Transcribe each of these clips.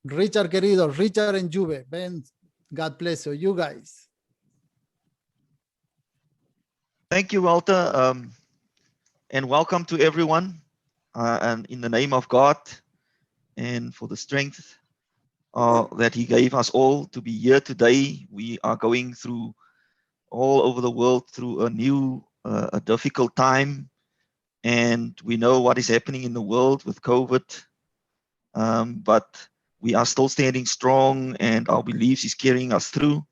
Richard querido, Richard and Juve, Ben, God bless you, you guys. Thank you, Walter, and welcome to everyone. And in the name of God, and for the strength that He gave us all to be here today, we are going through all over the world through a new, a difficult time, and we know what is happening in the world with COVID. But we are still standing strong, and our beliefs is carrying us through.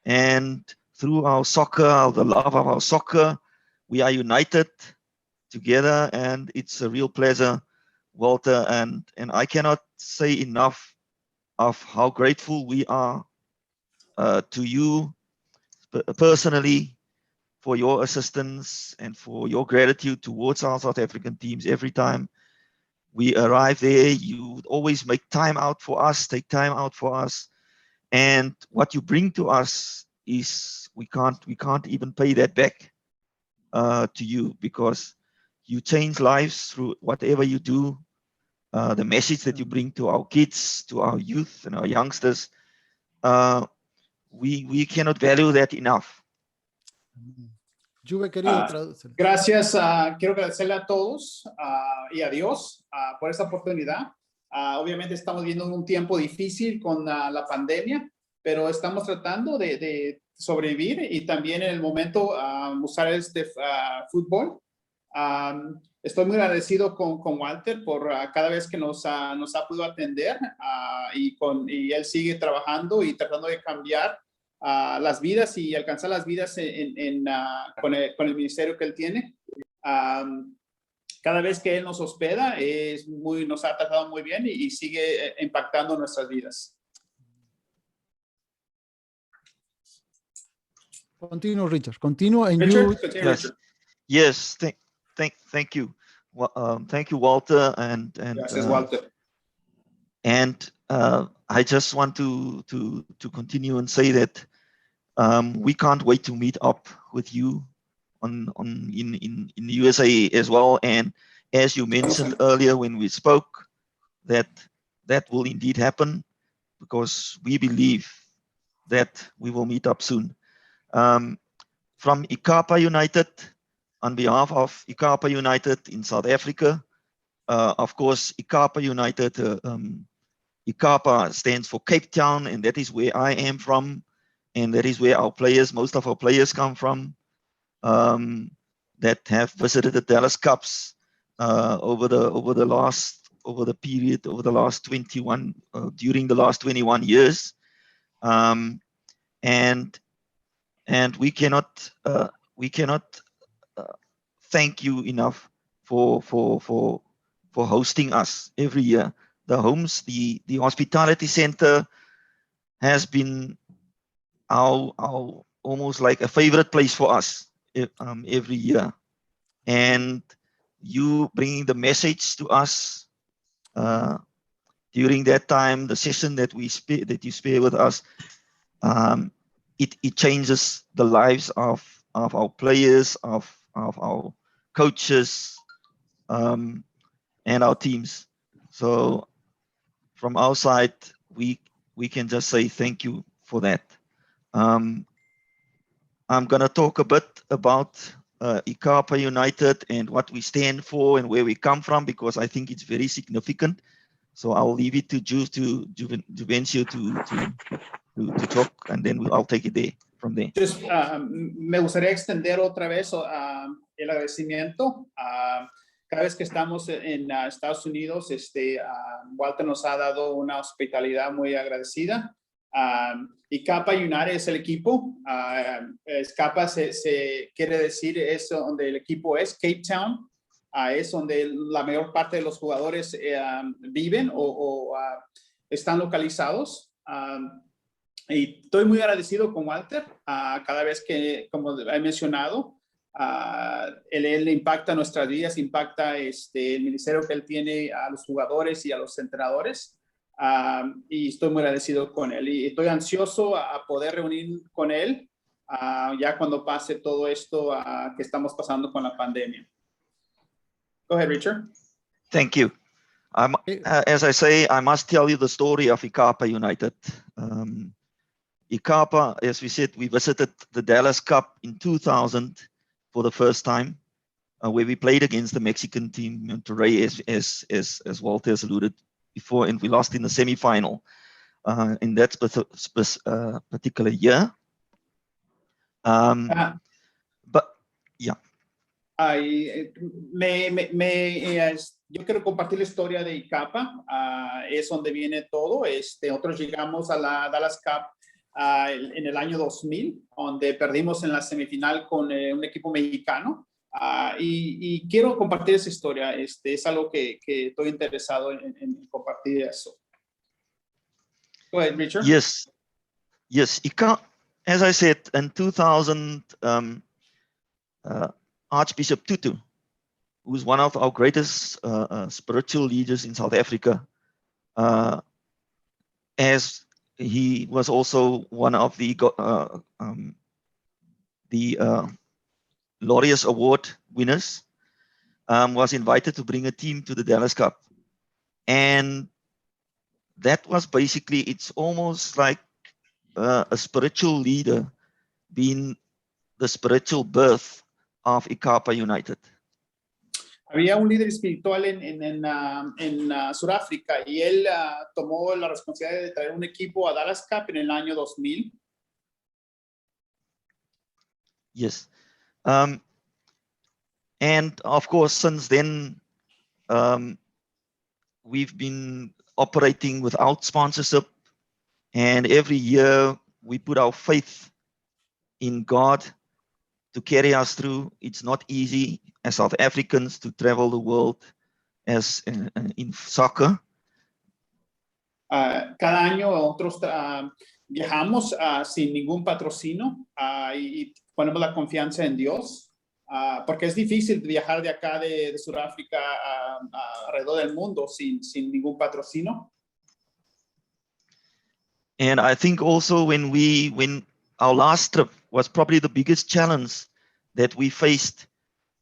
And through our soccer, the love of our soccer, we are united together, and it's a real pleasure, Walter. And I cannot say enough of how grateful we are to you personally for your assistance and for your gratitude towards our South African teams. Every time we arrive there, you would always make time out for us, take time out for us. And what you bring to us is we can't even pay that back to you, because you change lives through whatever you do. The message that you bring to our kids, to our youth and our youngsters, we cannot value that enough. Juve querido, traduce. Gracias, quiero agradecerle a todos y a Dios por esta oportunidad. Obviamente estamos viendo un tiempo difícil con la pandemia, pero estamos tratando de sobrevivir y también en el momento usar este fútbol. Estoy muy agradecido con Walter por cada vez que nos ha podido atender y él sigue trabajando y tratando de cambiar las vidas y alcanzar las vidas con el ministerio que él tiene. Cada vez que él nos hospeda nos ha tratado muy bien y sigue impactando nuestras vidas. Continue, Richard. Continue, and Richard, you. Yes. Thank you. Well, thank you, Walter, and Gracias, Walter. And I just want to continue and say that we can't wait to meet up with you in the USA as well. And as you mentioned earlier when we spoke, that will indeed happen, because we believe that we will meet up soon. From ICAPA United, on behalf of ICAPA United in South Africa, of course, ICAPA United, ICAPA stands for Cape Town, and that is where I am from, and that is where most of our players come from, that have visited the Dallas Cups during the last 21 years, and we cannot thank you enough for hosting us every year. The hospitality center has been our almost like a favorite place for us every year, and you bringing the message to us during that time, the session that you spare with us, it changes the lives of our players, of our coaches, and our teams. So from our side, we can just say thank you for that. I'm going to talk a bit about ICAPA United and what we stand for and where we come from, because I think it's very significant. So I'll leave it to Juvencio to talk, and then I'll take it from there. Just, me gustaría extender otra vez el agradecimiento. Cada vez que estamos en Estados Unidos, Walter nos ha dado una hospitalidad muy agradecida. ICAPA United es el equipo. ICAPA se quiere decir es donde el equipo es Cape Town. Es donde la mayor parte de los jugadores viven o están localizados. Y estoy muy agradecido con Walter. Cada vez que, como he mencionado, él impacta nuestras vidas, impacta el ministerio que él tiene a los jugadores y a los entrenadores. Y estoy muy agradecido con él. Y estoy ansioso a poder reunir con él ya cuando pase todo esto que estamos pasando con la pandemia. Go ahead, Richard. Thank you. As I say, I must tell you the story of Ikapa United. Ikapa, as we said, we visited the Dallas Cup in 2000 for the first time, where we played against the Mexican team, Monterrey, as Walter has alluded before, and we lost in the semi-final in that particular year. But yeah. Yo quiero compartir la historia de Icapa, es donde viene todo. Nosotros llegamos a la Dallas Cup en el año 2000, donde perdimos en la semifinal con un equipo mexicano. Y quiero compartir esa historia. Es algo que estoy interesado en compartir eso. Go ahead, Richard. Yes. As I said, in 2000, Archbishop Tutu, who is one of our greatest spiritual leaders in South Africa, as he was also one of the Laureus Award winners, was invited to bring a team to the Dallas Cup. And that was basically, it's almost like a spiritual leader being the spiritual birth of Ikapa United. Había un líder espiritual en Sudáfrica y él tomó la responsabilidad de traer un equipo a Dallas Cup en el año 2000. Yes. And of course, since then, we've been operating without sponsorship. And every year we put our faith in God to carry us through. It's not easy as South Africans to travel the world as in soccer. Cada año nosotros viajamos sin ningún patrocinio y ponemos la confianza en Dios, porque es difícil viajar de acá de Sudáfrica alrededor del mundo sin ningún patrocinio. And I think also when our last trip was probably the biggest challenge that we faced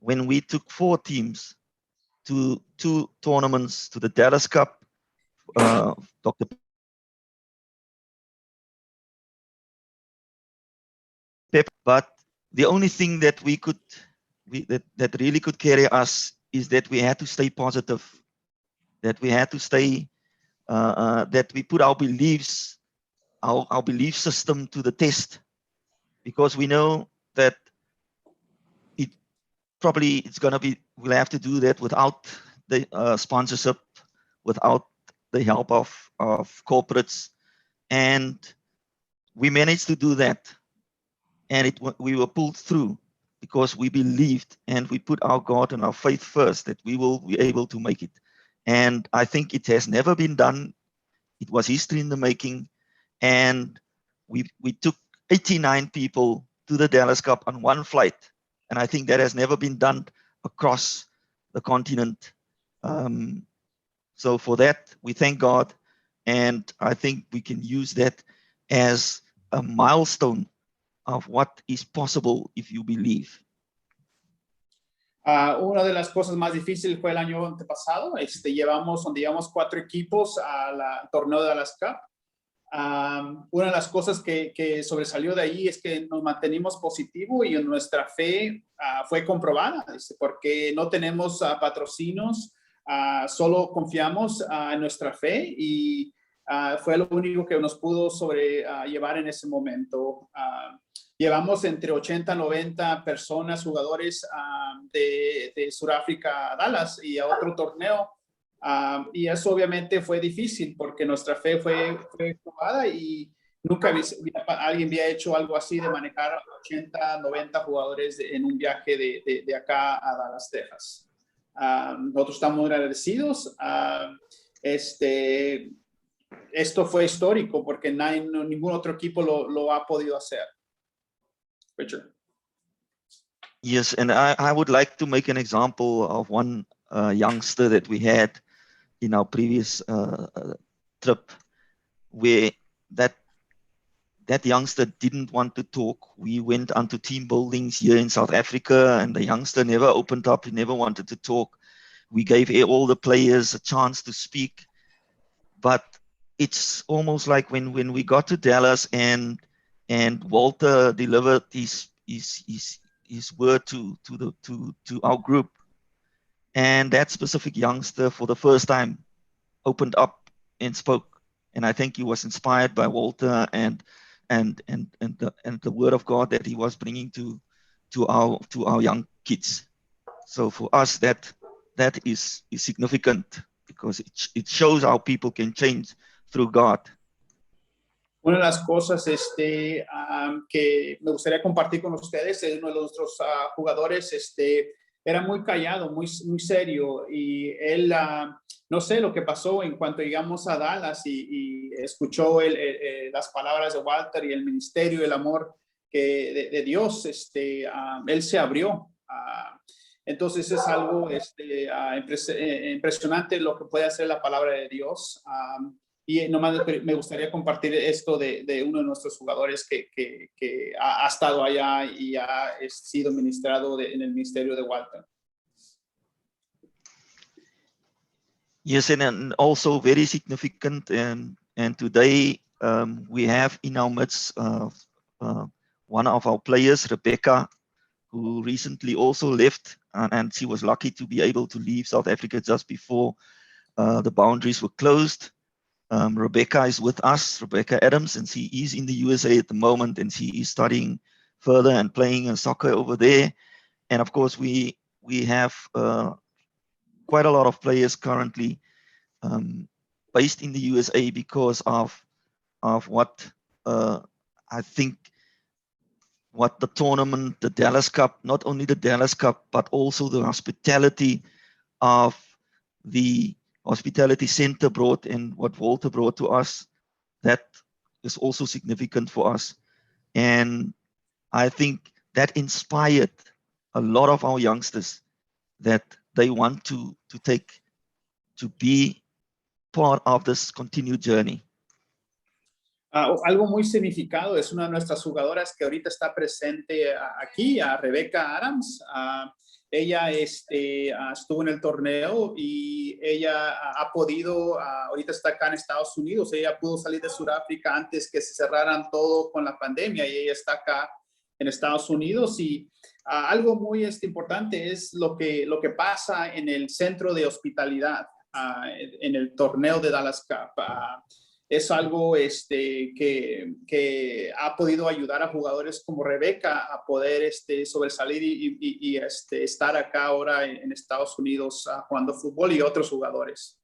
when we took 4 teams to 2 tournaments, to the Dallas Cup, Dr. Pep, but the only thing that that really could carry us is that we had to stay positive, that we had to stay, that we put our beliefs, our belief system to the test, because we know that it's going to be, we'll have to do that without the sponsorship, without the help of corporates. And we managed to do that. And we were pulled through because we believed and we put our God and our faith first, that we will be able to make it. And I think it has never been done. It was history in the making. And we took 89 people to the Dallas Cup on one flight. And I think that has never been done across the continent. So for that, we thank God. And I think we can use that as a milestone of what is possible if you believe. Una de las cosas más difíciles fue el año antepasado. Llevamos 4 equipos al torneo de Dallas Cup. Una de las cosas que sobresalió de ahí es que nos mantenimos positivo y nuestra fe fue comprobada, porque no tenemos patrocinios, solo confiamos en nuestra fe y fue lo único que nos pudo llevar en ese momento. Llevamos entre 80 y 90 personas, jugadores de Sudáfrica a Dallas y a otro torneo. Y eso obviamente fue difícil porque nuestra fe fue probada y nunca alguien había hecho algo así de manejar 80, 90 jugadores en un viaje de acá a Dallas, Texas. Nosotros estamos muy agradecidos. Esto fue histórico porque ningún otro equipo lo ha podido hacer. Richard. Yes, and I would like to make an example of one youngster that we had in our previous trip, where that youngster didn't want to talk. We went onto team buildings here in South Africa, and the youngster never opened up. He never wanted to talk. we gave all the players a chance to speak. But it's almost like when we got to Dallas and Walter delivered his word to our group, and that specific youngster for the first time opened up and spoke. And I think he was inspired by Walter and the word of God that he was bringing to our young kids. So for us, that is significant, because it shows how people can change through God. Una de las cosas que me gustaría compartir con ustedes es uno de nuestros jugadores, era muy callado, muy serio, y él, no sé lo que pasó en cuanto llegamos a Dallas y escuchó las palabras de Walter y el ministerio, el amor de Dios, él se abrió. Entonces es algo impresionante lo que puede hacer la palabra de Dios. Y nomás me gustaría compartir esto de uno de nuestros jugadores que ha estado allá y ha sido ministrado en el ministerio de Walter. Yes, and also very significant. And today we have in our midst one of our players, Rebecca, who recently also left, and she was lucky to be able to leave South Africa just before the boundaries were closed. Rebecca is with us, Rebecca Adams, and she is in the USA at the moment, and she is studying further and playing soccer over there. And of course, we have quite a lot of players currently based in the USA because of what I think what the tournament, the Dallas Cup, not only the Dallas Cup, but also the hospitality of the Hospitality Center brought, and what Walter brought to us, that is also significant for us. And I think that inspired a lot of our youngsters that they want to be part of this continued journey. Algo muy significado es una de nuestras jugadoras que ahorita está presente aquí, a Rebecca Adams. Ella estuvo en el torneo y ella ha podido, ahorita está acá en Estados Unidos, ella pudo salir de Sudáfrica antes que se cerraran todo con la pandemia y ella está acá en Estados Unidos. Y algo muy importante es lo que pasa en el centro de hospitalidad, en el torneo de Dallas Cup. Es algo que ha podido ayudar a jugadores como Rebeca a poder sobresalir y estar acá ahora en Estados Unidos jugando fútbol, y otros jugadores.